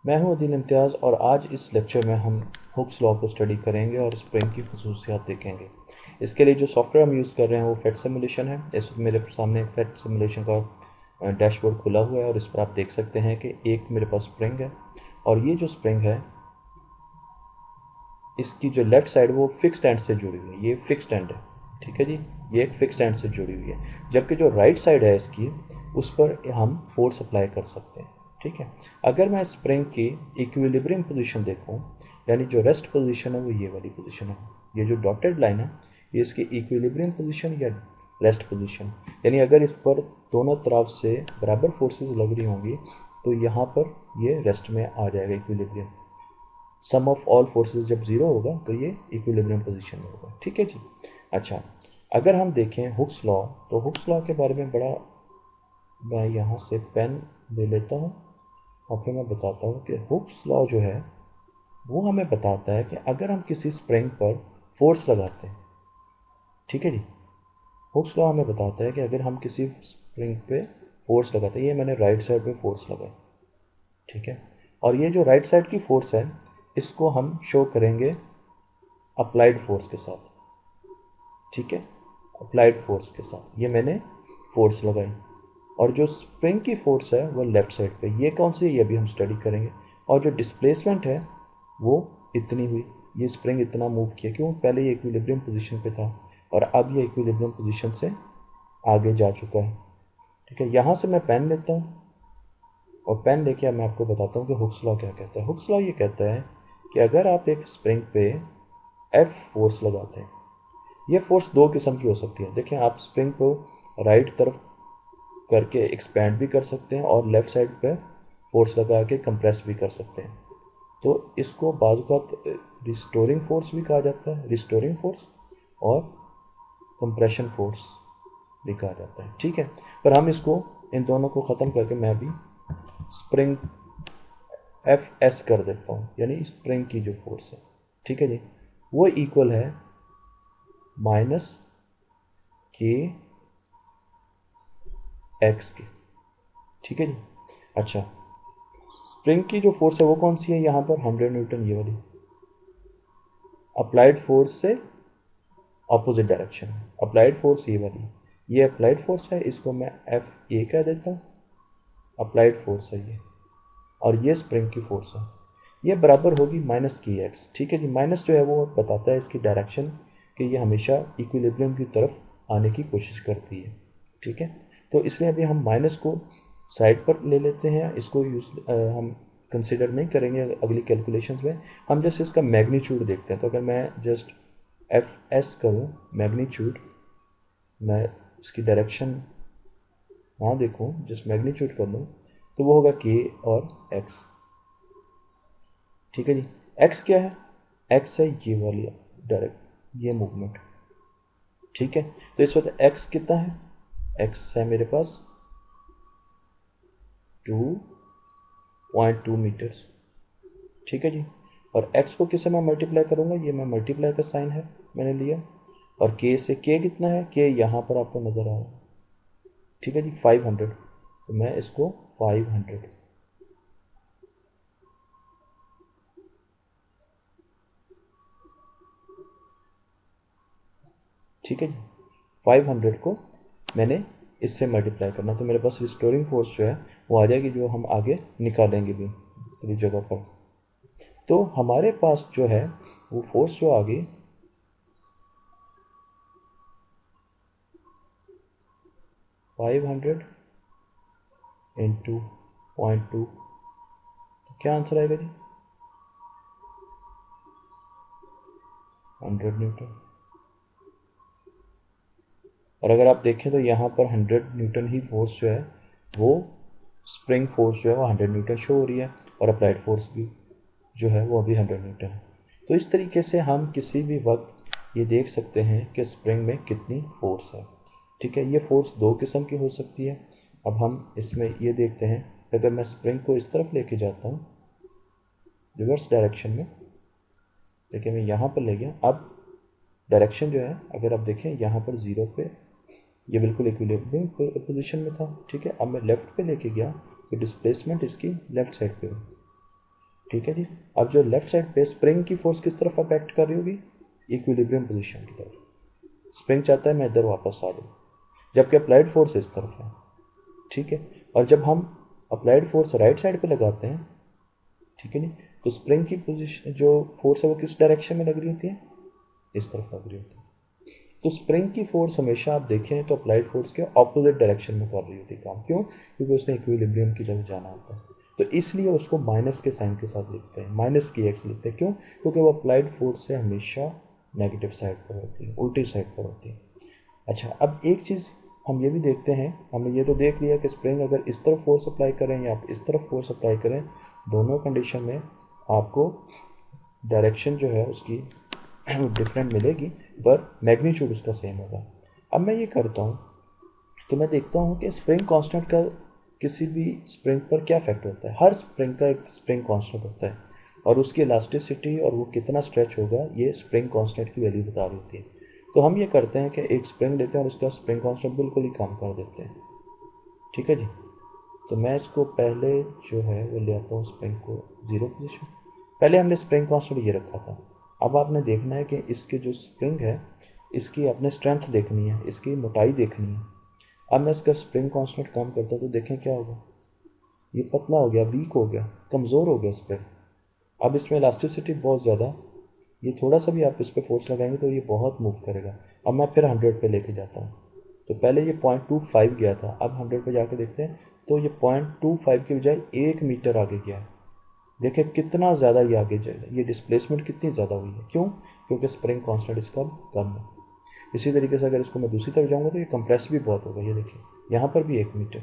मैं हूं अदील इम्तियाज़ और आज इस लेक्चर में हम हुक्स लॉ को स्टडी करेंगे और स्प्रिंग की खसूसियात देखेंगे। इसके लिए जो सॉफ्टवेयर हम यूज़ कर रहे हैं वो फेट सिमुलेशन है। इस वक्त मेरे सामने फेट सिमुलेशन का डैशबोर्ड खुला हुआ है और इस पर आप देख सकते हैं कि एक मेरे पास स्प्रिंग है और ये जो स्प्रिंग है इसकी जो लेफ़्ट साइड वो फिक्स्ड एंड से जुड़ी हुई है, ये फिक्स्ड एंड है, ठीक है जी, ये एक फिक्स्ड एंड से जुड़ी हुई है। जबकि जो राइट साइड है इसकी उस पर हम फोर्स अप्लाई कर सकते हैं, ठीक है। अगर मैं स्प्रिंग की इक्विलिब्रियम पोजीशन देखूं, यानी जो रेस्ट पोजीशन है वो ये वाली पोजीशन है, ये जो डॉटेड लाइन है ये इसकी इक्विलिब्रियम पोजीशन या रेस्ट पोजीशन, यानी अगर इस पर दोनों तरफ से बराबर फोर्सेस लग रही होंगी तो यहाँ पर ये रेस्ट में आ जाएगा equilibrium. Sum of all forces जब ज़ीरो होगा तो ये इक्विलिब्रियम पोजीशन में होगा, ठीक है जी। अच्छा, अगर हम देखें हुक्स लॉ, तो हुक्स लॉ के बारे में बड़ा, मैं यहाँ से पेन ले लेता हूँ और फिर मैं बताता हूँ कि हुक्स लॉ जो है वो हमें बताता है कि अगर हम किसी स्प्रिंग पर फोर्स लगाते हैं, ठीक है जी, हुक्स लॉ हमें बताता है कि अगर हम किसी स्प्रिंग पे फोर्स लगाते हैं, ये मैंने राइट साइड पे फोर्स लगाई, ठीक है, और ये जो राइट साइड की फोर्स है इसको हम शो करेंगे अप्लाइड फोर्स के साथ, ठीक है, अप्लाइड फोर्स के साथ ये मैंने फोर्स लगाई और जो स्प्रिंग की फोर्स है वो लेफ्ट साइड पे, ये कौन सी है ये अभी हम स्टडी करेंगे। और जो डिस्प्लेसमेंट है वो इतनी हुई, ये स्प्रिंग इतना मूव किया, क्यों, पहले ये इक्विलिब्रियम पोजीशन पे था और अब ये इक्विलिब्रियम पोजीशन से आगे जा चुका है, ठीक है। यहाँ से मैं पेन लेता हूँ और पेन लेके अब मैं आपको बताता हूँ कि हुक्स लॉ क्या कहता है। हुक्स लॉ ये कहता है कि अगर आप एक स्प्रिंग पे एफ फोर्स लगाते हैं, ये फोर्स दो किस्म की हो सकती है। देखिए, आप स्प्रिंग को राइट तरफ करके एक्सपैंड भी कर सकते हैं और लेफ़्ट साइड पे फोर्स लगा के कंप्रेस भी कर सकते हैं। तो इसको बाजू का रिस्टोरिंग फोर्स भी कहा जाता है, रिस्टोरिंग फोर्स, और कंप्रेशन फोर्स भी कहा जाता है, ठीक है। पर हम इसको इन दोनों को ख़त्म करके मैं अभी स्प्रिंग एफ एस कर देता हूँ, यानी स्प्रिंग की जो फोर्स है, ठीक है जी, वो इक्वल है माइनस के एक्स के, ठीक है जी। अच्छा, स्प्रिंग की जो फोर्स है वो कौन सी है, यहाँ पर 100 न्यूटन, ये वाली अप्लाइड फोर्स से अपोजिट डायरेक्शन है, अप्लाइड फोर्स ये वाली, ये अप्लाइड फोर्स है, इसको मैं एफ ए कह देता हूँ, अप्लाइड फोर्स है ये, और ये स्प्रिंग की फोर्स है, ये बराबर होगी माइनस की एक्स, ठीक है जी। माइनस जो है वो बताता है इसकी डायरेक्शन कि ये हमेशा इक्विलिब्रियम की तरफ आने की कोशिश करती है, ठीक है। तो इसलिए अभी हम माइनस को साइड पर ले लेते हैं, इसको हम कंसिडर नहीं करेंगे अगली कैलकुलेशंस में, हम जस्ट इसका मैग्नीट्यूड देखते हैं। तो अगर मैं जस्ट एफ एस करूँ मैग्नीट्यूड, मैं इसकी डायरेक्शन ना देखूँ, जस्ट मैग्नीट्यूड कर लूँ, तो वो होगा के और एक्स, ठीक है जी। एक्स क्या है, एक्स है ये वाली डायरेक्ट ये मूवमेंट, ठीक है। तो इस वक्त एक्स कितना है, एक्स है मेरे पास 2.2 मीटर्स, ठीक है जी। और x को किससे मैं मल्टीप्लाई करूँगा, ये मैं मल्टीप्लाई का साइन है मैंने लिया, और k से, k कितना है, k यहाँ पर आपको नज़र आ रहा है, ठीक है जी, 500, तो मैं इसको 500, ठीक है जी, 500 को मैंने इससे मल्टीप्लाई करना, तो मेरे पास रिस्टोरिंग फोर्स जो है वो आ जाएगी, जो हम आगे निकालेंगे भी पूरी जगह पर। तो हमारे पास जो है वो फोर्स जो आ गई 500 इंटू 0.2, तो क्या आंसर आएगा जी, 100 न्यूटन। और अगर आप देखें तो यहाँ पर 100 न्यूटन ही फोर्स जो है वो स्प्रिंग फोर्स जो है वो 100 न्यूटन शो हो रही है, और अप्लाइड फोर्स भी जो है वो अभी 100 न्यूटन है। तो इस तरीके से हम किसी भी वक्त ये देख सकते हैं कि स्प्रिंग में कितनी फोर्स है, ठीक है। ये फोर्स दो किस्म की हो सकती है। अब हम इसमें ये देखते हैं, अगर मैं स्प्रिंग को इस तरफ लेके जाता हूँ रिवर्स डायरेक्शन में, देखिए मैं यहाँ पर ले गया, अब डायरेक्शन जो है अगर आप देखें यहाँ पर ज़ीरो पे, ये बिल्कुल इक्विलिब्रियम पोजीशन में था, ठीक है। अब मैं लेफ़्ट पे लेके गया तो डिस्प्लेसमेंट इसकी लेफ़्ट साइड पे हुई, ठीक है जी। अब जो लेफ्ट साइड पे स्प्रिंग की फोर्स किस तरफ अफेक्ट कर रही होगी, इक्विलिब्रियम पोजीशन की तरफ। स्प्रिंग चाहता है मैं इधर वापस आ जाऊँ, जबकि अप्लाइड फोर्स इस तरफ है, ठीक है। और जब हम अप्लाइड फोर्स राइट साइड पे लगाते हैं, ठीक है नहीं, तो स्प्रिंग की पोजीशन जो फोर्स है वो किस डायरेक्शन में लग रही होती है, इस तरफ लग रही होती है। तो स्प्रिंग की फोर्स हमेशा आप देखें तो अप्लाइड फोर्स के ऑपोजिट डायरेक्शन में कर रही होती है काम। क्यों? क्योंकि उसने इक्विलिब्रियम की तरफ जाना होता है, तो इसलिए उसको माइनस के साइन के साथ लिखते हैं, माइनस की एक्स लिखते हैं। क्यों? क्योंकि वो अप्लाइड फोर्स से हमेशा नेगेटिव साइड पर होती है, उल्टी साइड पर होती है। अच्छा, अब एक चीज़ हम ये भी देखते हैं, हमने ये तो देख लिया कि स्प्रिंग अगर इस तरफ फोर्स अप्लाई करें या आप इस तरफ फोर्स अप्लाई करें, दोनों कंडीशन में आपको डायरेक्शन जो है उसकी डिफरेंट मिलेगी, पर मैग्नीट्यूड उसका सेम होगा। अब मैं ये करता हूँ तो मैं देखता हूँ कि स्प्रिंग कांस्टेंट का किसी भी स्प्रिंग पर क्या इफेक्ट होता है। हर स्प्रिंग का एक स्प्रिंग कांस्टेंट होता है और उसकी इलास्टिसिटी और वो कितना स्ट्रेच होगा ये स्प्रिंग कांस्टेंट की वैल्यू बता रही होती है। तो हम ये करते हैं कि एक स्प्रिंग लेते हैं और उसका स्प्रिंग कांस्टेंट बिल्कुल ही कम कर देते हैं, ठीक है जी। तो मैं इसको पहले जो है वो ले आता हूँ स्प्रिंग को ज़ीरो पोजीशन। पहले हमने स्प्रिंग कांस्टेंट ये रखा था। अब आपने देखना है कि इसकी जो स्प्रिंग है इसकी आपने स्ट्रेंथ देखनी है, इसकी मोटाई देखनी है। अब मैं इसका स्प्रिंग कांस्टेंट कम करता हूँ तो देखें क्या होगा, ये पतला हो गया, वीक हो गया, कमज़ोर हो गया स्प्रिंग। अब इसमें इलास्टिसिटी बहुत ज़्यादा, ये थोड़ा सा भी आप इस पर फोर्स लगाएंगे तो ये बहुत मूव करेगा। अब मैं फिर 100 पे लेके जाता हूँ, तो पहले ये 0.25 गया था, अब 100 पे जाके देखते हैं तो ये 0.25 की बजाय 1 मीटर आगे गया है। देखिए कितना ज़्यादा ये आगे जाएगा, ये डिस्प्लेसमेंट कितनी ज़्यादा हुई है। क्यों? क्योंकि स्प्रिंग कांस्टेंट इसका कम है। इसी तरीके से अगर इसको मैं दूसरी तरफ जाऊँगा तो ये कंप्रेस भी बहुत होगा। ये देखिए यहाँ पर भी 1 मीटर,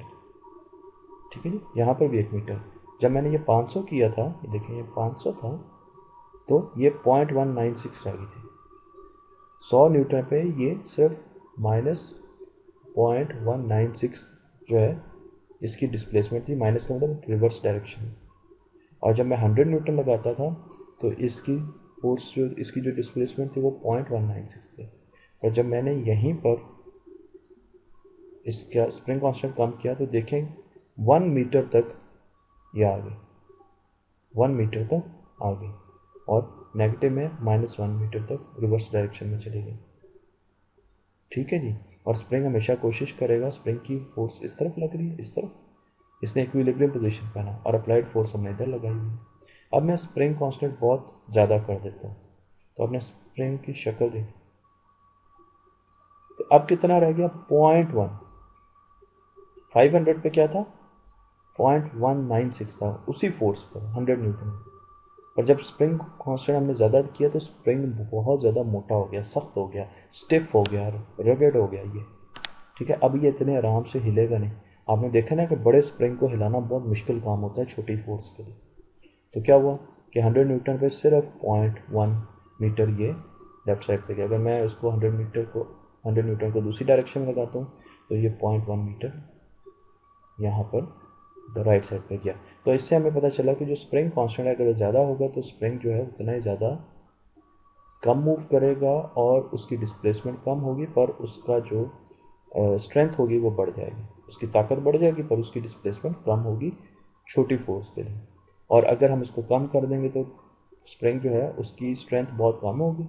ठीक है जी, यहाँ पर भी 1 मीटर। जब मैंने ये 500 किया था, ये देखिए ये 500 था तो ये 0.196 रह गई थी। 100 न्यूटन पे ये सिर्फ -0.196 जो है इसकी डिस्प्लेसमेंट थी। माइनस का मतलब रिवर्स डायरेक्शन। और जब मैं 100 न्यूटन लगाता था तो इसकी फोर्स जो इसकी जो डिस्प्लेसमेंट थी वो 0.196 थी। और जब मैंने यहीं पर इसका स्प्रिंग कांस्टेंट कम किया तो देखें 1 मीटर तक ये आ गई, 1 मीटर तक आ गई और नेगेटिव में -1 मीटर तक रिवर्स डायरेक्शन में चली गई, ठीक है जी। और स्प्रिंग हमेशा कोशिश करेगा, स्प्रिंग की फोर्स इस तरफ लग रही है, इस तरफ, इसने इक्विलिब्रियम पोजीशन पहना और अप्लाइड फोर्स हमने इधर लगाई हुई है। अब मैं स्प्रिंग कांस्टेंट बहुत ज़्यादा कर देता हूँ तो आपने स्प्रिंग की शक्ल देखी, तो अब कितना रह गया 0.1। 500 पे क्या था, 0.196 था उसी फोर्स पर 100 न्यूटन। और जब स्प्रिंग कांस्टेंट हमने ज़्यादा किया तो स्प्रिंग बहुत ज़्यादा मोटा हो गया, सख्त हो गया, स्टिफ हो गया, रगड़ हो गया ये, ठीक है। अब ये इतने आराम से हिलेगा नहीं। आपने देखा ना कि बड़े स्प्रिंग को हिलाना बहुत मुश्किल काम होता है छोटी फोर्स के लिए। तो क्या हुआ कि 100 न्यूटन पे सिर्फ 0.1 मीटर ये लेफ्ट साइड पे गया। अगर मैं उसको 100 न्यूटन को दूसरी डायरेक्शन में लगाता हूँ तो ये 0.1 मीटर यहाँ पर द राइट साइड पे गया। तो इससे हमें पता चला कि जो स्प्रिंग कांस्टेंट है अगर ज़्यादा होगा तो स्प्रिंग जो है उतना ही ज़्यादा कम मूव करेगा और उसकी डिस्प्लेसमेंट कम होगी, पर उसका जो स्ट्रेंथ होगी वो बढ़ जाएगी, उसकी ताकत बढ़ जाएगी पर उसकी डिस्प्लेसमेंट कम होगी छोटी फोर्स के लिए। और अगर हम इसको कम कर देंगे तो स्प्रिंग जो है उसकी स्ट्रेंथ बहुत कम होगी,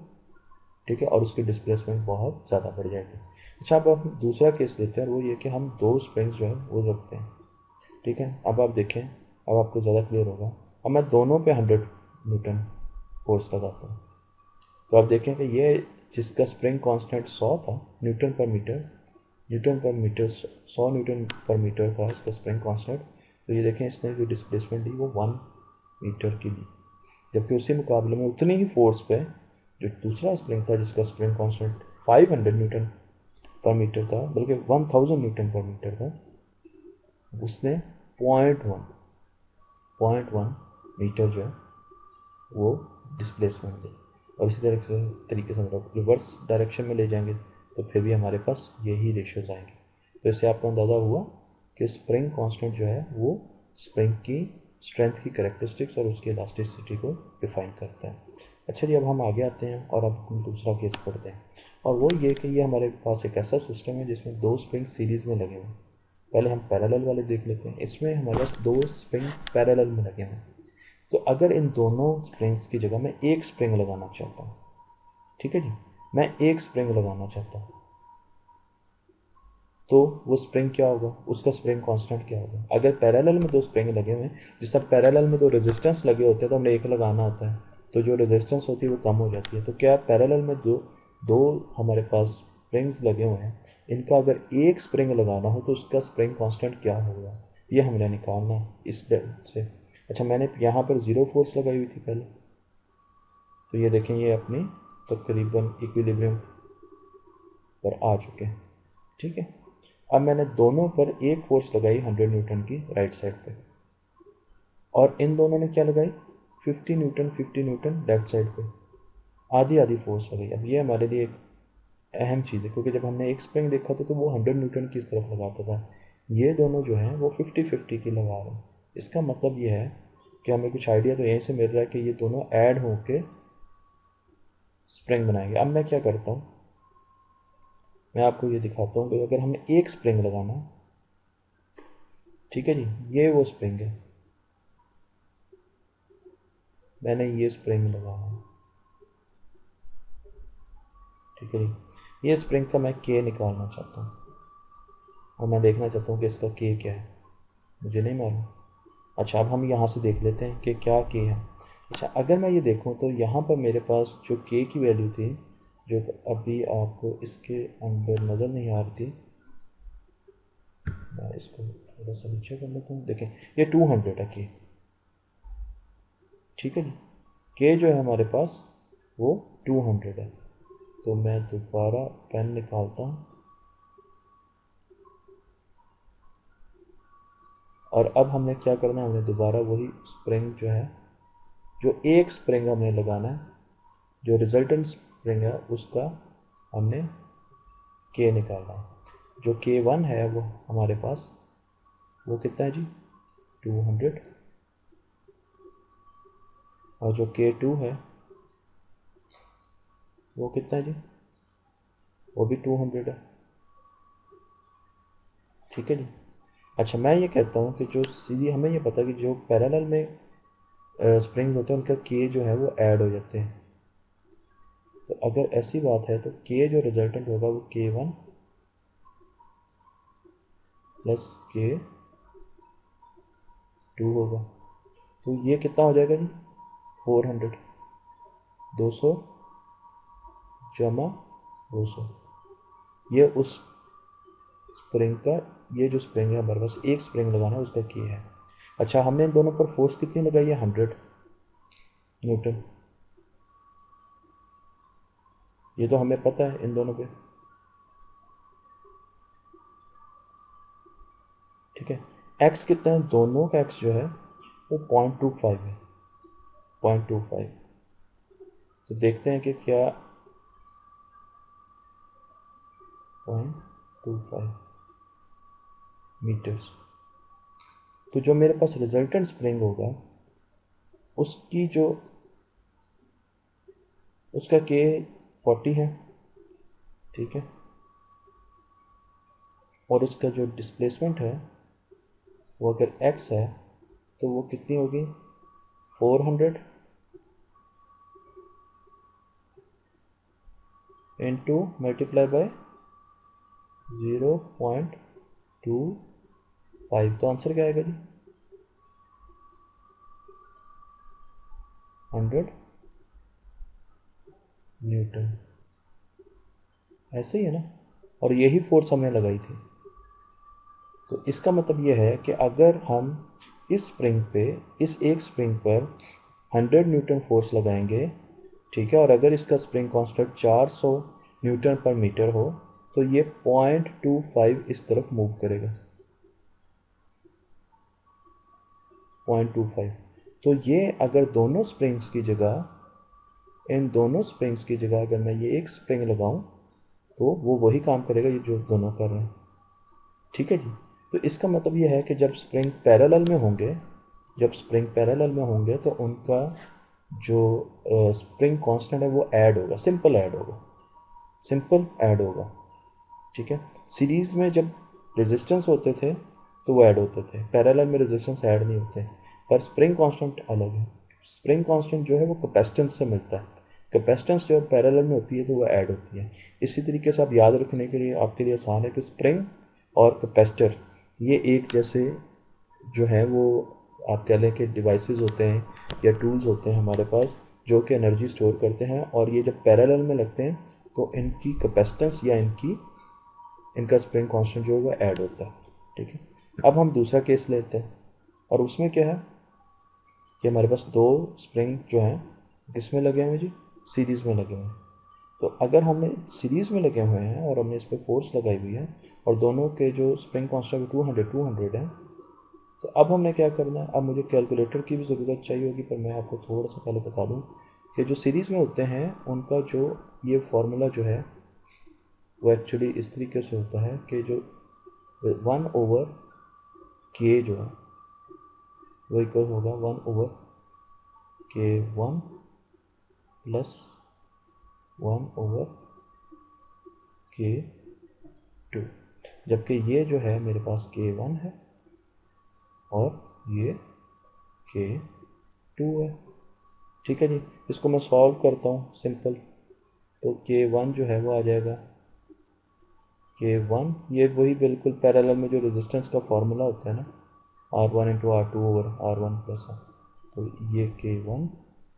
ठीक है, और उसकी डिस्प्लेसमेंट बहुत ज़्यादा बढ़ जाएगी। अच्छा, अब हम दूसरा केस लेते हैं, वो ये कि हम दो स्प्रिंग्स जो है वो रखते हैं, ठीक है। अब आप देखें, अब आपको ज़्यादा क्लियर होगा। अब मैं दोनों पे 100 न्यूटन फोर्स लगाता हूँ तो आप देखें कि ये जिसका स्प्रिंग कांस्टेंट 100 था न्यूटन पर मीटर, 100 न्यूटन पर मीटर था इसका स्प्रिंग कांस्टेंट, तो ये देखें इसने जो डिस्प्लेसमेंट दी वो 1 मीटर की दी। जबकि उसी मुकाबले में उतनी ही फोर्स पे जो दूसरा स्प्रिंग था जिसका स्प्रिंग कांस्टेंट 500 न्यूटन पर मीटर था, बल्कि 1000 न्यूटन पर मीटर था, उसने 0.1 मीटर जो है वो डिस्प्लेसमेंट दी। और इसी तरीके से मतलब रिवर्स डायरेक्शन में ले जाएंगे तो फिर भी हमारे पास यही रेशियोज आएंगे। तो इससे आपको अंदाज़ा हुआ कि स्प्रिंग कांस्टेंट जो है वो स्प्रिंग की स्ट्रेंथ की कैरेक्टरिस्टिक्स और उसकी इलास्टिसिटी को डिफाइन करता है। अच्छा जी, अब हम आगे आते हैं और अब हम दूसरा केस पढ़ते हैं, और वो ये कि ये हमारे पास एक ऐसा सिस्टम है जिसमें दो स्प्रिंग सीरीज़ में लगे हुए हैं। पहले हम पैरेलल वाले देख लेते हैं। इसमें हमारे पास दो स्प्रिंग पैरेलल में लगे हुए हैं। तो अगर इन दोनों स्प्रिंग्स की जगह मैं एक स्प्रिंग लगाना चाहता हूँ, ठीक है जी, मैं एक स्प्रिंग लगाना चाहता हूँ, तो वो स्प्रिंग क्या होगा, उसका स्प्रिंग कांस्टेंट क्या होगा। अगर पैरेलल में दो स्प्रिंग लगे हुए हैं, जिस तरह पैरेलल में दो रेजिस्टेंस लगे होते हैं तो हमने एक लगाना होता है, तो जो रेजिस्टेंस होती है वो कम हो जाती है। तो क्या पैरेलल में दो दो हमारे पास स्प्रिंग्स लगे हुए हैं, इनका अगर एक स्प्रिंग लगाना हो तो उसका स्प्रिंग कांस्टेंट क्या होगा, ये हमने निकालना है इस से। अच्छा, मैंने यहाँ पर ज़ीरो फोर्स लगाई हुई थी पहले, तो ये देखें ये अपनी तकरीबन इक्विलिब्रियम पर आ चुके हैं, ठीक है। अब मैंने दोनों पर एक फोर्स लगाई 100 न्यूटन की राइट साइड पे, और इन दोनों ने क्या लगाई 50 न्यूटन लेफ्ट साइड पे, आधी आधी फोर्स लगाई। अब ये हमारे लिए एक अहम चीज़ है, क्योंकि जब हमने एक स्प्रिंग देखा था तो वो 100 न्यूटन की इस तरफ लगाता था, ये दोनों जो हैं वो 50-50 की लगा रहे हैं। इसका मतलब ये है कि हमें कुछ आइडिया तो यहीं से मिल रहा है कि ये दोनों ऐड होके स्प्रिंग बनाएंगे। अब मैं क्या करता हूँ, मैं आपको ये दिखाता हूँ कि अगर हमें एक स्प्रिंग लगाना है, ठीक है जी, ये वो स्प्रिंग है, मैंने ये स्प्रिंग लगाना है, ठीक है जी, ये स्प्रिंग का मैं के निकालना चाहता हूँ और मैं देखना चाहता हूँ कि इसका के क्या है, मुझे नहीं मालूम। अच्छा, अब हम यहाँ से देख लेते हैं कि क्या के है। अच्छा, अगर मैं ये देखूँ तो यहाँ पर मेरे पास जो के की वैल्यू थी, जो अभी आपको इसके अंदर नज़र नहीं आ रही थी, मैं इसको थोड़ा सा नीचे कर लेता हूँ, देखें ये 200 है के, ठीक है जी, के जो है हमारे पास वो 200 है। तो मैं दोबारा पेन निकालता हूँ और अब हमने क्या करना है, हमने दोबारा वही स्प्रिंग जो है, जो एक स्प्रिंग हमने लगाना है, जो रिजल्टेंट स्प्रिंग है उसका हमने के निकालना है। जो के वन है वो हमारे पास वो कितना है जी 200, और जो के टू है वो कितना है जी, वो भी 200 है, ठीक है जी। अच्छा, मैं ये कहता हूँ कि जो सीधी हमें ये पता कि जो पैरेलल में स्प्रिंग होते हैं उनका के जो है वो ऐड हो जाते हैं, तो अगर ऐसी बात है तो के जो रिजल्टेंट होगा वो के वन प्लस के टू होगा, तो ये कितना हो जाएगा जी 400, 200 जमा 200, ये उस स्प्रिंग का, ये जो स्प्रिंग है हमारे पास एक स्प्रिंग लगाना है उसका की है। अच्छा, हमने इन दोनों पर फोर्स कितनी लगाई है 100 न्यूटन, ये तो हमें पता है इन दोनों पे, ठीक है। एक्स कितना है, दोनों का एक्स जो है वो 0.25 है, 0.25, तो देखते हैं कि क्या 0.25 मीटर्स। तो जो मेरे पास रिजल्टेंट स्प्रिंग होगा उसकी जो उसका के 40 है, ठीक है, और उसका जो डिस्प्लेसमेंट है वो अगर एक्स है तो वो कितनी होगी 400 इंटू मल्टीप्लाई बाय 0.25, तो आंसर क्या आएगा जी 100 न्यूटन, ऐसे ही है ना, और यही फोर्स हमने लगाई थी। तो इसका मतलब यह है कि अगर हम इस स्प्रिंग पे, इस एक स्प्रिंग पर 100 न्यूटन फोर्स लगाएंगे, ठीक है, और अगर इसका स्प्रिंग कांस्टेंट 400 न्यूटन पर मीटर हो तो ये 0.25 इस तरफ मूव करेगा, 0.25। तो ये अगर दोनों स्प्रिंग्स की जगह, इन दोनों स्प्रिंग्स की जगह अगर मैं ये एक स्प्रिंग लगाऊं तो वो वही काम करेगा ये जो दोनों कर रहे हैं, ठीक है जी। तो इसका मतलब ये है कि जब स्प्रिंग पैरेलल में होंगे, जब स्प्रिंग पैरेलल में होंगे तो उनका जो स्प्रिंग कांस्टेंट है वो ऐड होगा, सिंपल ऐड होगा, सिंपल ऐड होगा, ठीक है। सीरीज़ में जब रेजिस्टेंस होते थे तो वो ऐड होते थे, पैरेलल में रेजिस्टेंस ऐड नहीं होते, पर स्प्रिंग कांस्टेंट अलग है। स्प्रिंग कांस्टेंट जो है वो कैपेसिटेंस से मिलता है। कैपेसिटेंस जो पैरेलल में होती है तो वो ऐड होती है। इसी तरीके से आप याद रखने के लिए आपके लिए आसान है कि स्प्रिंग और कैपेसिटर ये एक जैसे जो है वो आप कह लें कि डिवाइसेस होते हैं या टूल्स होते हैं हमारे पास जो कि एनर्जी स्टोर करते हैं, और ये जब पैरेलल में लगते हैं तो इनकी कैपेसिटेंस या इनका स्प्रिंग कांस्टेंट जो है वो ऐड होता है। ठीक है, अब हम दूसरा केस लेते हैं और उसमें क्या है कि हमारे पास दो स्प्रिंग जो हैं किस में लगे हुए जी, सीरीज़ में लगे हुए हैं। तो अगर हमने सीरीज़ में लगे हुए हैं और हमने इस पर फोर्स लगाई हुई है और दोनों के जो स्प्रिंग कांस्टेंट 200 है, तो अब हमने क्या करना है, अब मुझे कैलकुलेटर की भी ज़रूरत चाहिए होगी, पर मैं आपको थोड़ा सा पहले बता दूं कि जो सीरीज़ में होते हैं उनका जो ये फार्मूला जो है वो एक्चुअली इस तरीके से होता है कि जो 1/k जो है वो इक्वल होगा 1/k1 प्लस 1/k2, जबकि ये जो है मेरे पास k1 है और ये k2 है। ठीक है जी, इसको मैं सॉल्व करता हूँ सिंपल। तो k1 जो है वो आ जाएगा k1, ये वही बिल्कुल पैरेलल में जो रेजिस्टेंस का फार्मूला होता है ना, R1 into R2/R1 plus R, तो ये k1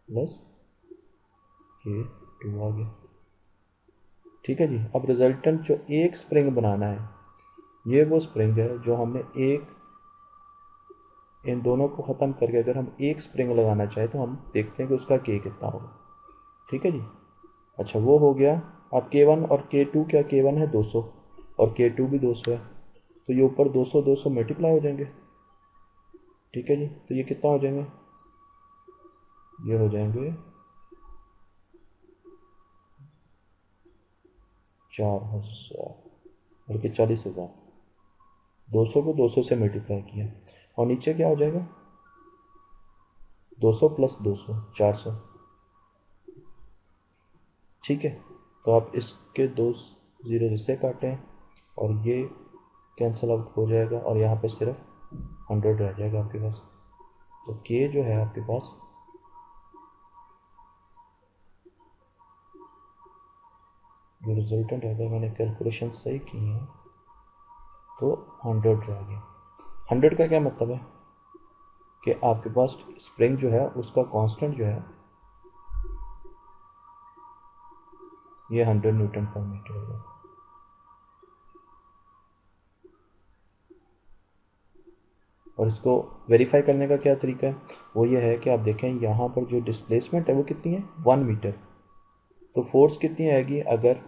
प्लस k2 आ गया। ठीक है जी, अब रिजल्टेंट जो एक स्प्रिंग बनाना है, ये वो स्प्रिंग है जो हमने एक इन दोनों को ख़त्म करके अगर हम एक स्प्रिंग लगाना चाहें तो हम देखते हैं कि उसका के कितना होगा। ठीक है जी, अच्छा वो हो गया। अब k1 और k2, क्या k1 है 200 और k2 भी 200 है, तो ये ऊपर 200 200 मल्टीप्लाई हो जाएंगे। ठीक है जी, तो ये कितना हो जाएंगे, ये हो जाएंगे 4000 बल्कि 40,000। 200 को 200 से मल्टीप्लाई किया और नीचे क्या हो जाएगा 200 प्लस 200 400। ठीक है, तो आप इसके दो ज़ीरो जिससे काटें और ये कैंसिल आउट हो जाएगा और यहाँ पे सिर्फ 100 रह जाएगा आपके पास। तो के जो है आपके पास जो रिजल्टेंट है, अगर मैंने कैलकुलेशन सही की है तो 100 रह गया। 100 का क्या मतलब है कि आपके पास स्प्रिंग जो है उसका कांस्टेंट जो है ये 100 न्यूटन पर मीटर होगा। और इसको वेरीफाई करने का क्या तरीका है, वो ये है कि आप देखें यहाँ पर जो डिस्प्लेसमेंट है वो कितनी है 1 मीटर, तो फोर्स कितनी आएगी अगर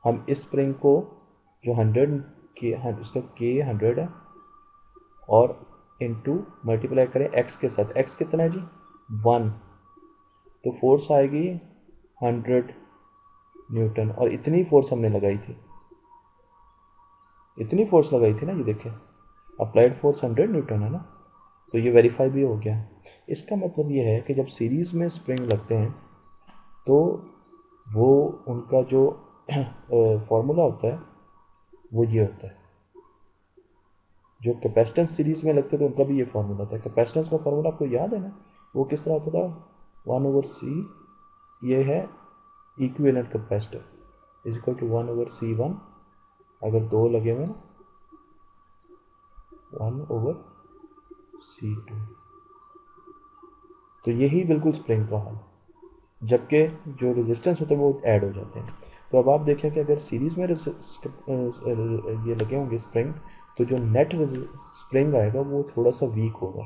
हम इस स्प्रिंग को जो 100 के उसका के 100 है और इनटू मल्टीप्लाई करें एक्स के साथ, एक्स कितना है जी 1, तो फोर्स आएगी 100 न्यूटन। और इतनी फोर्स हमने लगाई थी, इतनी फोर्स लगाई थी ना, ये देखें अप्लाइड फोर्स 100 न्यूटन है ना, तो ये वेरीफाई भी हो गया। इसका मतलब ये है कि जब सीरीज़ में स्प्रिंग लगते हैं तो वो उनका जो फार्मूला होता है वो ये होता है। जो कैपेसिटेंस सीरीज़ में लगते थे उनका भी ये फार्मूला था। कैपेसिटेंस का फार्मूला आपको याद है ना, वो किस तरह होता था 1/c, ये है equivalent capacitor is equal to 1/c1, अगर दो लगे हुए ना 1/c2, तो यही बिल्कुल स्प्रिंग का हाल, जबकि जो रेजिस्टेंस होते हैं वो ऐड हो जाते हैं। तो अब आप देखें कि अगर सीरीज़ में ये लगे होंगे स्प्रिंग, तो जो नेट स्प्रिंग आएगा वो थोड़ा सा वीक होगा,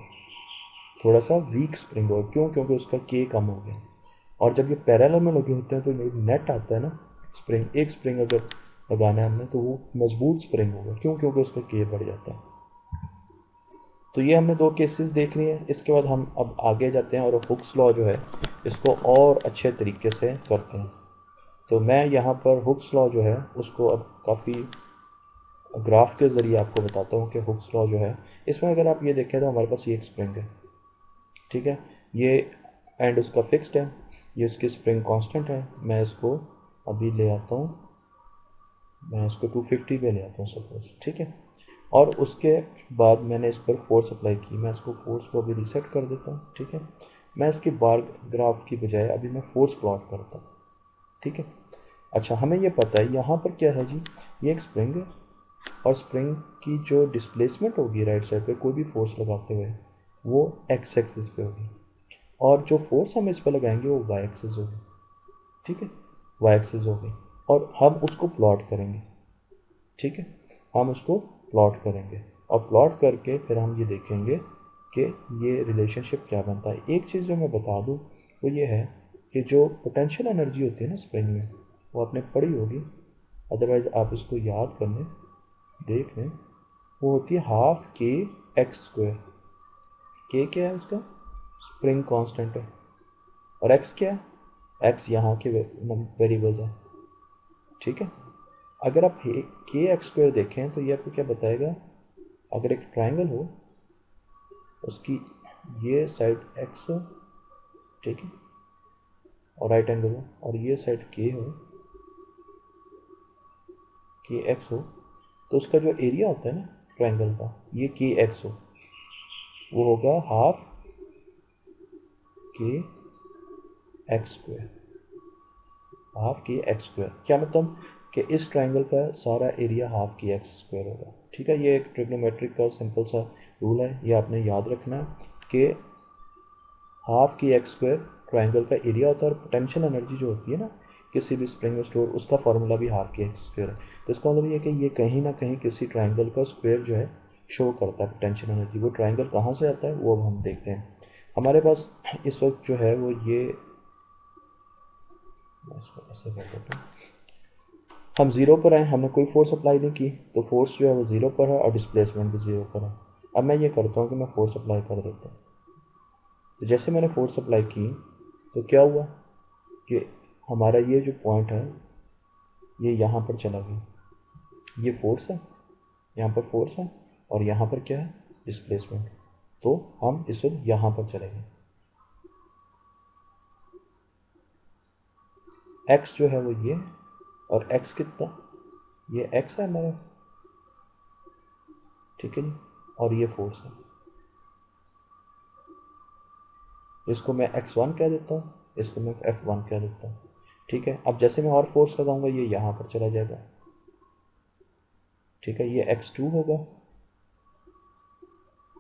थोड़ा सा वीक स्प्रिंग होगा। क्यों, क्योंकि उसका के कम हो गया। और जब ये पैरेलल में लगे होते हैं तो नेट आता है ना स्प्रिंग, एक स्प्रिंग अगर लगाना है हमने तो वो मजबूत स्प्रिंग होगा। क्यों, क्योंकि उसका के बढ़ जाता है। तो ये हमने दो केसेस देख लिए हैं। इसके बाद हम अब आगे जाते हैं और हुक्स लॉ जो है इसको और अच्छे तरीके से करते हैं। तो मैं यहाँ पर हुक्स लॉ जो है उसको अब काफ़ी ग्राफ के ज़रिए आपको बताता हूँ कि हुक्स लॉ जो है, इसमें अगर आप ये देखें तो हमारे पास ये एक स्प्रिंग है। ठीक है, ये एंड उसका फिक्स्ड है, ये उसकी स्प्रिंग कांस्टेंट है। मैं इसको अभी ले आता हूँ, मैं इसको 250 पे ले आता हूँ सपोज। ठीक है, और उसके बाद मैंने इस पर फोर्स अप्लाई की। मैं इसको फोर्स को अभी रीसेट कर देता हूँ, ठीक है। मैं इसकी बार ग्राफ की बजाय अभी मैं फोर्स प्लॉट करता हूँ, ठीक है। अच्छा, हमें ये पता है यहाँ पर क्या है जी, ये एक स्प्रिंग है और स्प्रिंग की जो डिस्प्लेसमेंट होगी राइट साइड पे कोई भी फोर्स लगाते हुए, वो एक्स एक्सिस पे होगी, और जो फोर्स हम इस पर लगाएंगे वो वाई एक्सिस होगी, ठीक है, वाई एक्सिस होगी। और हम उसको प्लॉट करेंगे, ठीक है, हम उसको प्लॉट करेंगे और प्लॉट करके फिर हम ये देखेंगे कि ये रिलेशनशिप क्या बनता है। एक चीज़ जो मैं बता दूँ वो ये है कि जो पोटेंशियल एनर्जी होती है ना स्प्रिंग में, वो आपने पढ़ी होगी, अदरवाइज़ आप इसको याद कर लें, देख लें। वो होती है हाफ के एक्स स्क्वायर। के क्या है उसका, स्प्रिंग कांस्टेंट है, और एक्स क्या है, एक्स यहाँ के वेरिएबल्स हैं, ठीक है। अगर आप के एक्स स्क्वायर देखें तो ये आपको क्या बताएगा, अगर एक ट्राइंगल हो उसकी ये साइड एक्स हो, ठीक है, और राइट एंगल हो, और ये साइड के हो, के एक्स हो, तो उसका जो एरिया होता है ना ट्राइंगल का, ये के एक्स हो, वो होगा हाफ के एक्स स्क्वायर। हाफ के एक्स स्क्वायर क्या मतलब कि इस ट्राइंगल का सारा एरिया हाफ के एक्स स्क्वायर होगा, ठीक है। ये एक ट्रिग्नोमेट्रिक का सिंपल सा रूल है, ये आपने याद रखना है कि हाफ की एक्स स्क्वायर ट्राइंगल का एरिया होता है, और पोटेंशियल एनर्जी जो होती है ना किसी भी स्प्रिंग में स्टोर, उसका फार्मूला भी हाफ की एक्स स्क्वायर है। तो इसका मतलब ये कि ये कहीं ना कहीं किसी ट्राइंगल का स्क्वायर जो है शो करता है पोटेंशियल एनर्जी। वो ट्राइंगल कहाँ से आता है वो अब हम देखते हैं। हमारे पास इस वक्त जो है वो ये, इसको ऐसे कर देते हैं, हम ज़ीरो पर आए, हमने कोई फोर्स अप्लाई नहीं की, तो फोर्स जो है वो ज़ीरो पर है और डिस्प्लेसमेंट भी ज़ीरो पर है। अब मैं ये करता हूँ कि मैं फोर्स अप्लाई कर देता हूँ। तो जैसे मैंने फोर्स अप्लाई की तो क्या हुआ कि हमारा ये जो पॉइंट है ये यहाँ पर चला गया, ये फोर्स है, यहाँ पर फोर्स है, और यहाँ पर क्या है, डिस्प्लेसमेंट। तो हम इस वक्त यहाँ पर चलेंगे, एक्स जो है वो ये, और एक्स कितना, ये एक्स है हमारा, ठीक है जी, और ये फोर्स है, इसको मैं x1 कह देता हूँ, इसको मैं f1 कह देता हूँ, ठीक है। अब जैसे मैं और फोर्स लगाऊंगा ये यहाँ पर चला जाएगा, ठीक है, ये x2 होगा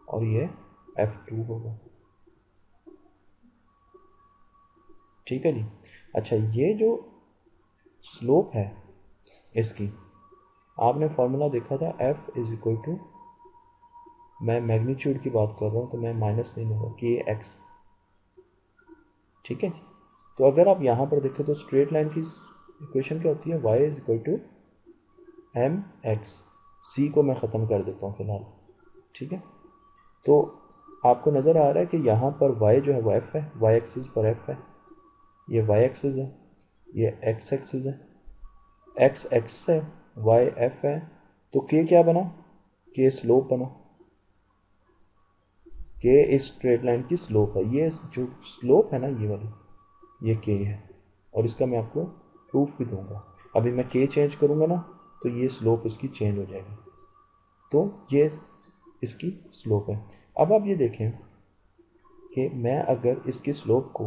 और ये f2 होगा, ठीक है जी। अच्छा, ये जो स्लोप है इसकी, आपने फॉर्मूला देखा था f इज इक्वल टू, मैं मैग्नीट्यूड की बात कर रहा हूँ तो मैं माइनस नहीं लूँगा, के एक्स, ठीक है जी। तो अगर आप यहाँ पर देखें तो स्ट्रेट लाइन की इक्वेशन क्या होती है, y is equal to M X, C को मैं ख़त्म कर देता हूँ फ़िलहाल, ठीक है। तो आपको नज़र आ रहा है कि यहाँ पर y जो है वो f है, y एक्सिस पर f है, ये y एक्सिस है, ये x एक्सिस है, x एक्स है, y f है, तो k क्या बना, k स्लोप बना, k इस स्ट्रेट लाइन की स्लोप है। ये जो स्लोप है ना ये वाली, ये k है, और इसका मैं आपको प्रूफ भी दूंगा। अभी मैं k चेंज करूँगा ना तो ये स्लोप इसकी चेंज हो जाएगी, तो ये इसकी स्लोप है। अब आप ये देखें कि मैं अगर इसकी स्लोप को,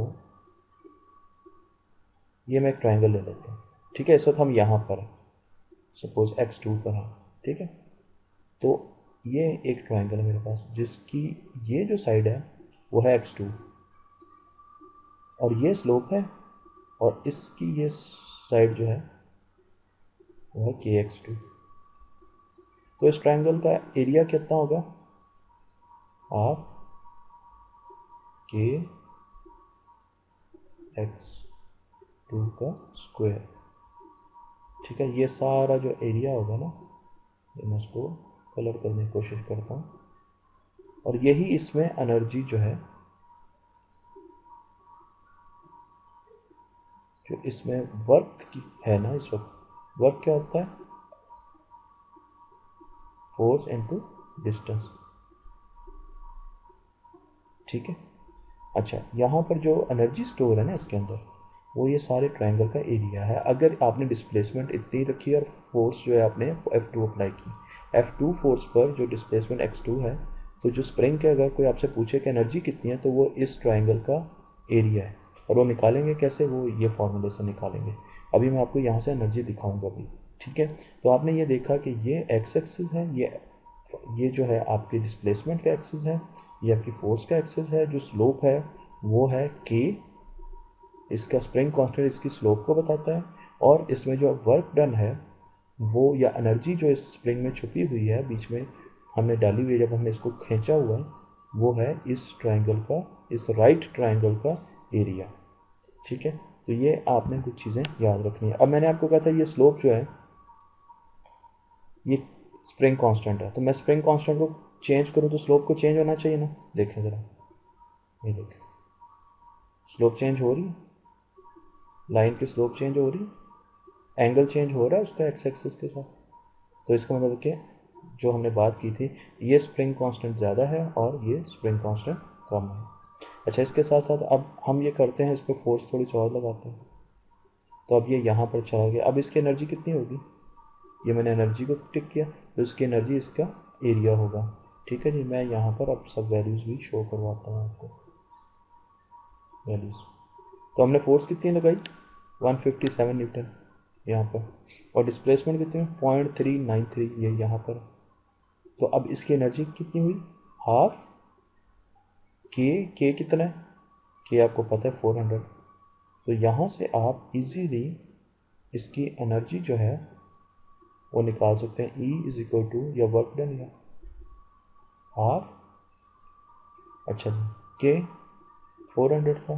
ये मैं एक ट्राइंगल ले लेता हूँ, ठीक है, इस वक्त हम यहाँ पर हैं, सपोज x2 पर है, ठीक है। तो ये एक ट्राइंगल है मेरे पास जिसकी ये जो साइड है वो है x2, और ये स्लोप है, और इसकी ये साइड जो है वो है kx2। तो इस ट्राइंगल का एरिया कितना होगा, हाफ के x2 का स्क्वायर, ठीक है। ये सारा जो एरिया होगा ना, ये मैं इसको कलर करने की कोशिश करता हूँ, और यही इसमें एनर्जी जो है, जो इसमें वर्क की है ना, इस वक्त वर्क क्या होता है, फोर्स इनटू डिस्टेंस, ठीक है। अच्छा, यहाँ पर जो एनर्जी स्टोर है ना इसके अंदर, वो ये सारे ट्रायंगल का एरिया है। अगर आपने डिस्प्लेसमेंट इतनी रखी और फोर्स जो है आपने F2 अप्लाई की, F2 फोर्स पर जो डिस्प्लेसमेंट x2 है, तो जो स्प्रिंग के अगर कोई आपसे पूछे कि एनर्जी कितनी है, तो वो इस ट्रायंगल का एरिया है। और वो निकालेंगे कैसे, वो ये फॉर्मूले से निकालेंगे। अभी मैं आपको यहाँ से एनर्जी दिखाऊंगा अभी, ठीक है। तो आपने ये देखा कि ये एक्स एक्सिस है, ये जो है आपकी डिस्प्लेसमेंट का एक्सिस है, ये आपकी फोर्स का एक्सिस है। जो स्लोप है वो है के, इसका स्प्रिंग कांस्टेंट इसकी स्लोप को बताता है। और इसमें जो वर्क डन है वो, या एनर्जी जो इस स्प्रिंग में छुपी हुई है बीच में हमने डाली हुई है जब हमने इसको खींचा हुआ है, वो है इस ट्रायंगल का, इस राइट ट्रायंगल का एरिया, ठीक है। तो ये आपने कुछ चीज़ें याद रखनी है। अब मैंने आपको कहा था ये स्लोप जो है ये स्प्रिंग कांस्टेंट है, तो मैं स्प्रिंग कांस्टेंट को चेंज करूँ तो स्लोप को चेंज होना चाहिए ना। देखें ज़रा, ये देखें, स्लोप चेंज हो रही है, लाइन की स्लोप चेंज हो रही है, एंगल चेंज हो रहा है उसका एक्स एक्सिस के साथ। तो इसका मतलब कि जो हमने बात की थी, ये स्प्रिंग कांस्टेंट ज़्यादा है और ये स्प्रिंग कांस्टेंट कम है। अच्छा, इसके साथ साथ अब हम ये करते हैं, इस पर फोर्स थोड़ी सी और लगाते हैं। तो अब ये यहाँ पर चला गया। अब इसकी एनर्जी कितनी होगी, ये मैंने एनर्जी को टिक किया, तो इसकी एनर्जी इसका एरिया होगा, ठीक है जी। मैं यहाँ पर अब सब वैल्यूज़ भी शो करवाता हूँ आपको, वैल्यूज़। तो हमने फोर्स कितनी लगाई, 157 न्यूटन यहाँ पर, और डिस्प्लेसमेंट कितनी, 0.393 ये यहाँ पर। तो अब इसकी एनर्जी कितनी हुई, हाफ के कितना है, के आपको पता है 400। तो यहाँ से आप इजीली इसकी एनर्जी जो है वो निकाल सकते हैं। E इज इक्वल टू, या वर्क डन, या हाफ, अच्छा जी, के 400 था,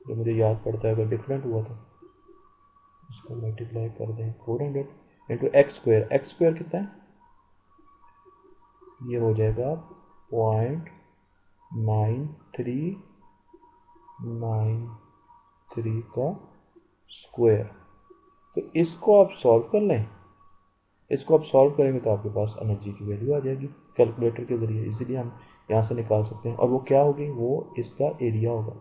जो मुझे याद पड़ता है, अगर डिफरेंट हुआ तो इसको मल्टीप्लाई कर दें, 400 into x square. X square कितना है, ये हो जाएगा 0.9393 का स्क्वायर। तो इसको आप सॉल्व कर लें, इसको आप सॉल्व करेंगे तो आपके पास एनर्जी की वैल्यू आ जाएगी कैलकुलेटर के ज़रिए, इजीली हम यहाँ से निकाल सकते हैं। और वो क्या होगी, वो इसका एरिया होगा,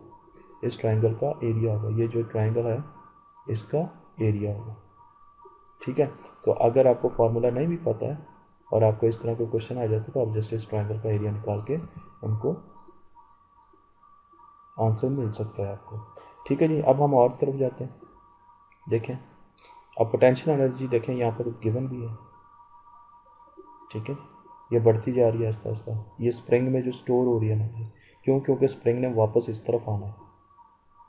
इस ट्रायंगल का एरिया होगा। ये जो ट्रायंगल है इसका एरिया होगा, ठीक है। तो अगर आपको फार्मूला नहीं भी पता है और आपको इस तरह का क्वेश्चन आ जाता है, तो आप जस्ट इस ट्रायंगल का एरिया निकाल के उनको आंसर मिल सकता है आपको, ठीक है जी। अब हम और तरफ जाते हैं, देखें अब पोटेंशियल एनर्जी देखें, यहाँ पर गिवन भी है, ठीक है। ये बढ़ती जा रही है आहिस्ता आहिस्ता, ये स्प्रिंग में जो स्टोर हो रही है एनर्जी, क्यों, क्योंकि स्प्रिंग ने वापस इस तरफ आना है,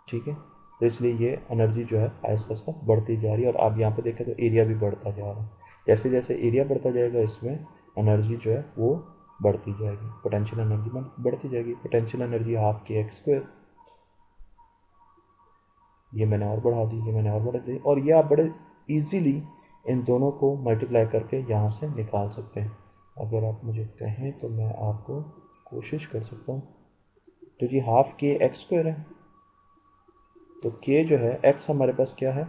ठीक है। तो इसलिए ये एनर्जी जो है आहिस्ता आहिस्ता बढ़ती जा रही है। और आप यहाँ पे देखें तो एरिया भी बढ़ता जा रहा है। जैसे जैसे एरिया बढ़ता जाएगा इसमें एनर्जी जो है वो बढ़ती जाएगी, पोटेंशियल एनर्जी में बढ़ती जाएगी। पोटेंशियल एनर्जी हाफ के एक्स स्क्वायर, ये मैंने और बढ़ा दी, ये मैंने और बढ़ा दी, और ये आप बड़े इजीली इन दोनों को मल्टीप्लाई करके यहाँ से निकाल सकते हैं। अगर आप मुझे कहें तो मैं आपको कोशिश कर सकता हूँ। तो जी हाफ के एक्स स्क्वायर है, तो के जो है एक्स हमारे पास क्या है,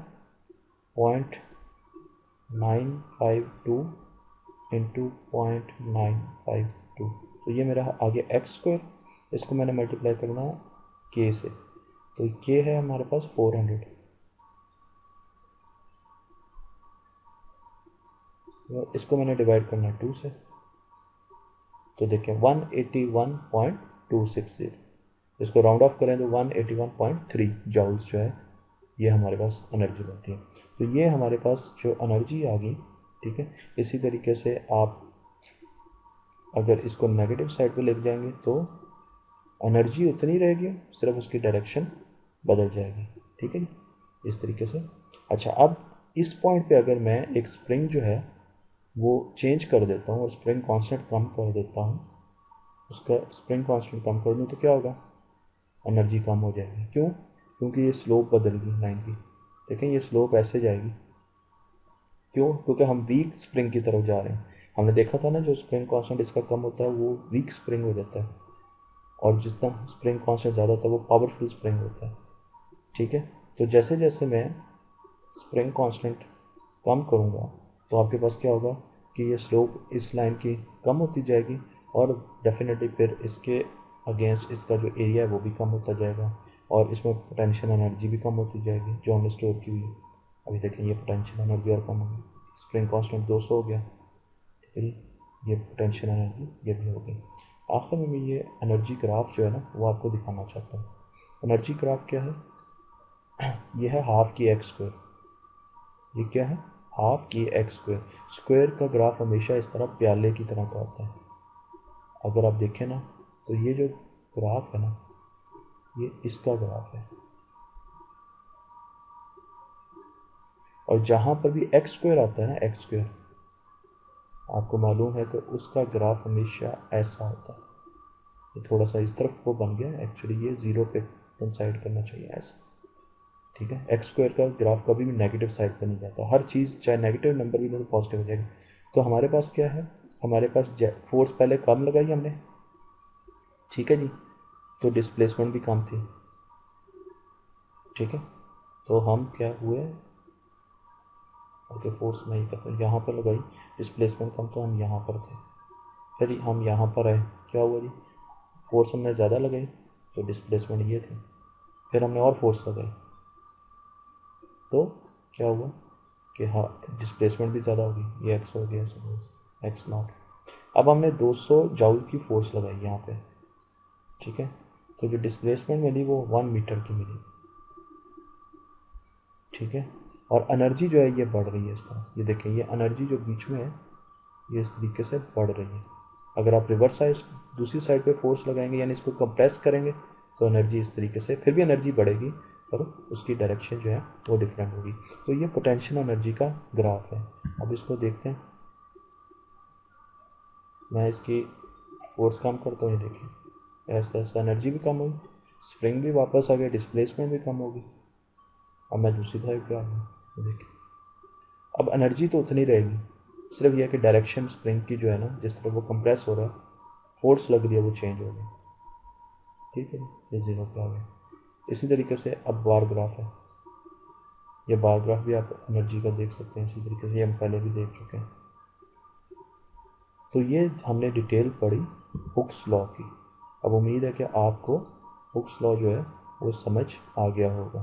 0.952 इंटू 0.952, तो ये मेरा आ गया एक्स स्क्वायर। इसको मैंने मल्टीप्लाई करना है के से, तो के है हमारे पास 400, इसको मैंने डिवाइड करना है 2 से, तो देखें 181.260, इसको राउंड ऑफ करें तो 181.3 जॉल्स जो है ये हमारे पास एनर्जी बनती है। तो ये हमारे पास जो एनर्जी आ गई, ठीक है। इसी तरीके से आप अगर इसको नेगेटिव साइड पे लेके जाएंगे तो एनर्जी उतनी रहेगी, सिर्फ उसकी डायरेक्शन बदल जाएगी, ठीक है, इस तरीके से। अच्छा, अब इस पॉइंट पे अगर मैं एक स्प्रिंग जो है वो चेंज कर देता हूँ और स्प्रिंग कांस्टेंट कम कर देता हूँ, उसका स्प्रिंग कांस्टेंट कम कर दूँ, तो क्या होगा, एनर्जी कम हो जाएगी। क्यों, क्योंकि ये स्लोप बदल गई लाइन की, देखें ये स्लोप ऐसे जाएगी। क्यों, क्योंकि हम वीक स्प्रिंग की तरफ जा रहे हैं। हमने देखा था ना, जो स्प्रिंग कांस्टेंट इसका कम होता है वो वीक स्प्रिंग हो जाता है, और जितना स्प्रिंग कांस्टेंट ज़्यादा होता है वो पावरफुल स्प्रिंग होता है, ठीक है। तो जैसे जैसे मैं स्प्रिंग कांस्टेंट कम करूँगा तो आपके पास क्या होगा कि ये स्लोप इस लाइन की कम होती जाएगी, और डेफिनेटली फिर इसके अगेंस्ट इसका जो एरिया है वो भी कम होता जाएगा, और इसमें पोटेंशियल एनर्जी भी कम होती जाएगी जो हमने स्टोर की हुई है। अभी देखें ये पोटेंशियल एनर्जी और कम हो गई, स्प्रिंग कांस्टेंट 200 हो गया, ठीक है जी। ये पोटेंशियल एनर्जी ये भी हो गई। आखिर में मैं ये एनर्जी ग्राफ जो है ना वो आपको दिखाना चाहता हूँ। एनर्जी ग्राफ क्या है? ये है हाफ की एक्स स्क्वायर। ये क्या है? हाफ की एक्स स्क्वायर। स्क्वायर का ग्राफ हमेशा इस तरह प्याले की तरह का होता है। अगर आप देखें ना तो ये जो ग्राफ है ना ये इसका ग्राफ है, और जहाँ पर भी एक्स स्क्वायर आता है ना, एक्स स्क्वायर आपको मालूम है कि उसका ग्राफ हमेशा ऐसा होता है। ये थोड़ा सा इस तरफ को बन गया, एक्चुअली ये ज़ीरो पे कंसाइड करना चाहिए ऐसा, ठीक है। एक्स स्क्वायर का ग्राफ कभी भी नेगेटिव साइड पर नहीं जाता, हर चीज़ चाहे नेगेटिव नंबर भी तो पॉजिटिव हो जाएगा। तो हमारे पास क्या है? हमारे पास फोर्स पहले कम लगाई हमने, ठीक है जी, तो डिस्प्लेसमेंट भी कम थी, ठीक है। तो हम क्या हुए, ओके फोर्स नहीं करते, यहाँ पर लगाई, डिस्प्लेसमेंट कम तो हम यहाँ पर थे, फिर हम यहाँ पर आए, क्या हुआ जी, फोर्स हमने ज़्यादा लगाई तो डिस्प्लेसमेंट ये थी, फिर हमने और फोर्स लगाई तो क्या हुआ कि हाँ डिस्प्लेसमेंट भी ज़्यादा होगी, ये एक्स हो गया सपोज एक्स नॉट। अब हमने 200 जूल की फोर्स लगाई यहाँ पे, ठीक है, तो जो डिस्प्लेसमेंट मिली वो 1 मीटर की मिली, ठीक है। और एनर्जी जो है ये बढ़ रही है इस तरह, ये देखें ये एनर्जी जो बीच में है ये इस तरीके से बढ़ रही है। अगर आप रिवर्स साइड दूसरी साइड पे फोर्स लगाएंगे यानी इसको कंप्रेस करेंगे तो एनर्जी इस तरीके से, फिर भी एनर्जी बढ़ेगी पर उसकी डायरेक्शन जो है वो डिफरेंट होगी। तो ये पोटेंशियल एनर्जी का ग्राफ है। अब इसको देखते हैं, मैं इसकी फोर्स कम करता हूँ, ये देखिए ऐसा ऐसा एनर्जी भी कम हुई, स्प्रिंग भी वापस आ गया, डिस्प्लेसमेंट भी कम होगी। अब मैं दूसरी साइड पे आ गया, देखिए अब एनर्जी तो उतनी रहेगी, सिर्फ यह कि डायरेक्शन स्प्रिंग की जो है ना जिस तरह वो कंप्रेस हो रहा है, फोर्स लग रही है वो चेंज हो गई, ठीक है, ये जीरो पे आ गया। इसी तरीके से अब बार ग्राफ है, ये बार ग्राफ भी आप एनर्जी का देख सकते हैं इसी तरीके से, ये हम पहले भी देख चुके हैं। तो ये हमने डिटेल पढ़ी हुक्स लॉ की। अब उम्मीद है कि आपको हुक्स लॉ जो है वो समझ आ गया होगा।